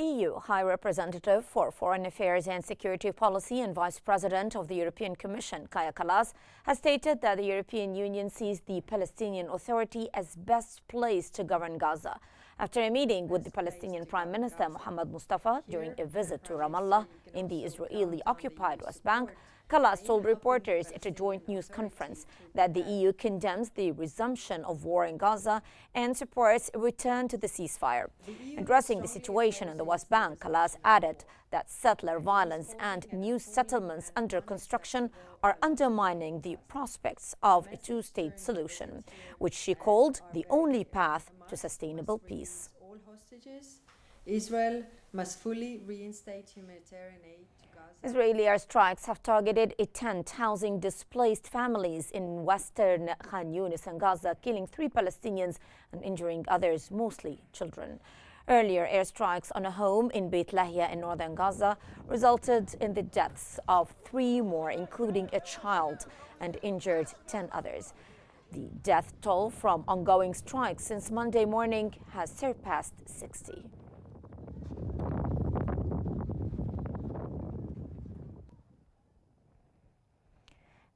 EU High Representative for Foreign Affairs and Security Policy and Vice President of the European Commission, Kaja Kallas, has stated that the European Union sees the Palestinian Authority as best placed to govern Gaza. After a meeting with the Palestinian Prime Minister Mohammed Mustafa during a visit to Ramallah in the Israeli-occupied West Bank, Kallas told reporters at a joint news conference that the EU condemns the resumption of war in Gaza and supports a return to the ceasefire. Addressing the situation in the West Bank, Kallas added that settler violence and new settlements under construction are undermining the prospects of a two-state solution, which she called the only path to sustainable peace. All hostages. Israel must fully reinstate humanitarian aid to Gaza. Israeli airstrikes have targeted a tent housing displaced families in western Qnews and Gaza, killing 3 Palestinians and injuring others, mostly children. Earlier airstrikes on a home in Beit Lahia in northern Gaza resulted in the deaths of 3 more, including a child, and injured 10 others. The death toll from ongoing strikes since Monday morning has surpassed 60.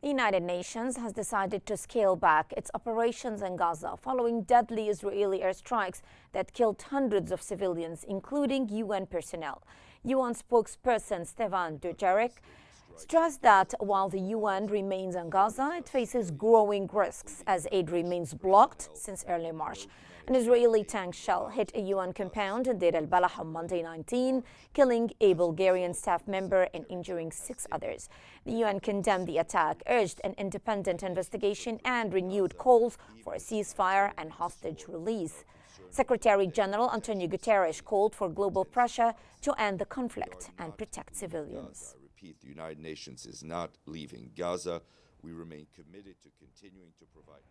The United Nations has decided to scale back its operations in Gaza following deadly Israeli airstrikes that killed hundreds of civilians, including UN personnel. UN spokesperson Stephane Dujarric stressed that while the UN remains in Gaza, it faces growing risks as aid remains blocked since early March. An Israeli tank shell hit a UN compound in Deir al-Balah on Monday 19, killing a Bulgarian staff member and injuring 6 others. The UN condemned the attack, urged an independent investigation, and renewed calls for a ceasefire and hostage release. Secretary General Antonio Guterres called for global pressure to end the conflict and protect civilians. I repeat, the United Nations is not leaving Gaza. We remain committed to continuing to provide.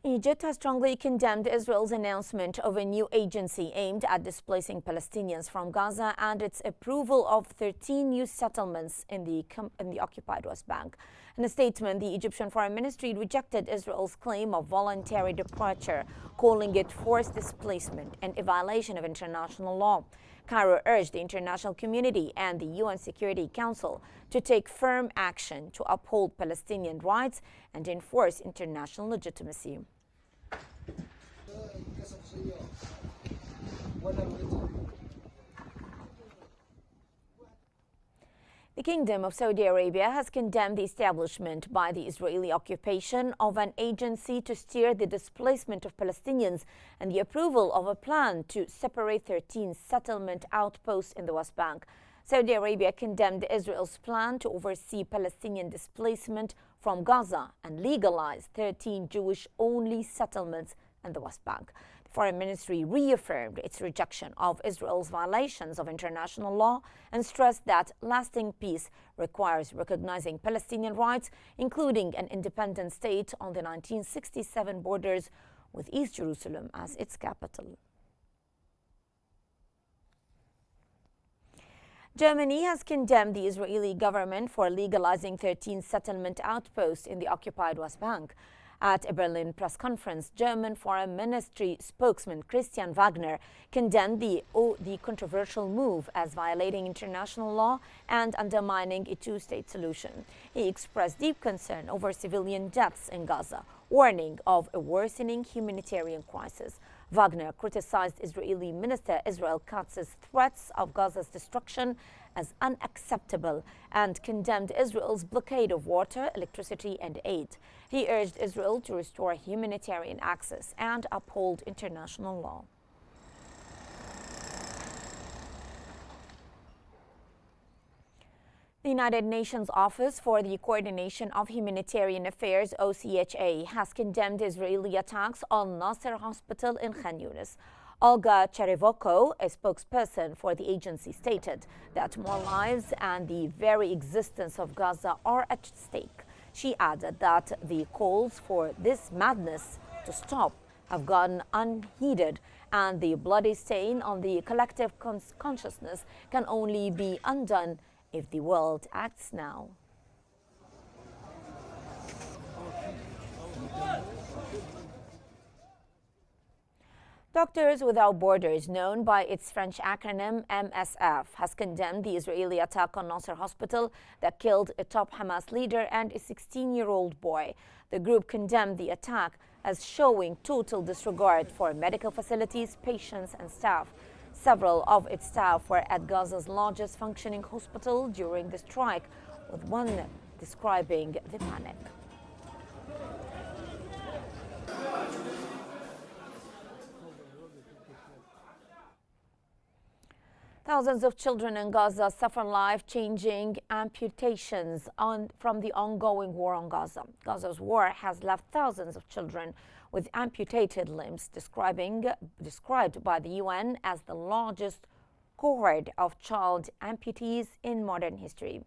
Egypt has strongly condemned Israel's announcement of a new agency aimed at displacing Palestinians from Gaza and its approval of 13 new settlements in the occupied West Bank. In a statement, the Egyptian Foreign Ministry rejected Israel's claim of voluntary departure, calling it forced displacement and a violation of international law. Cairo urged the international community and the UN Security Council to take firm action to uphold Palestinian rights and enforce international legitimacy. The Kingdom of Saudi Arabia has condemned the establishment by the Israeli occupation of an agency to steer the displacement of Palestinians and the approval of a plan to separate 13 settlement outposts in the West Bank. Saudi Arabia condemned Israel's plan to oversee Palestinian displacement from Gaza and legalize 13 Jewish-only settlements in the West Bank. The Foreign Ministry reaffirmed its rejection of Israel's violations of international law and stressed that lasting peace requires recognizing Palestinian rights, including an independent state on the 1967 borders with East Jerusalem as its capital. Germany has condemned the Israeli government for legalizing 13 settlement outposts in the occupied West Bank. At a Berlin press conference, German Foreign Ministry spokesman Christian Wagner condemned the controversial move as violating international law and undermining a two-state solution. He expressed deep concern over civilian deaths in Gaza, warning of a worsening humanitarian crisis. Wagner criticized Israeli Minister Israel Katz's threats of Gaza's destruction as unacceptable and condemned Israel's blockade of water, electricity, and aid. He urged Israel to restore humanitarian access and uphold international law. The United Nations Office for the Coordination of Humanitarian Affairs, OCHA, has condemned Israeli attacks on Nasser Hospital in Qnews. Olga Cherevoko, a spokesperson for the agency, stated that more lives and the very existence of Gaza are at stake. She added that the calls for this madness to stop have gone unheeded, and the bloody stain on the collective consciousness can only be undone if the world acts now. Doctors Without Borders, known by its French acronym MSF, has condemned the Israeli attack on Nasser Hospital that killed a top Hamas leader and a 16-year-old boy. The group condemned the attack as showing total disregard for medical facilities, patients and staff. Several of its staff were at Gaza's largest functioning hospital during the strike, with one describing the panic. Thousands of children in Gaza suffer life-changing amputations from the ongoing war on Gaza. Gaza's war has left thousands of children with amputated limbs, described by the UN as the largest cohort of child amputees in modern history.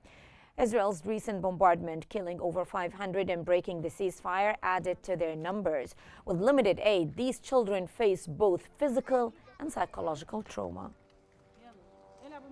Israel's recent bombardment, killing over 500 and breaking the ceasefire, added to their numbers. With limited aid, these children face both physical and psychological trauma.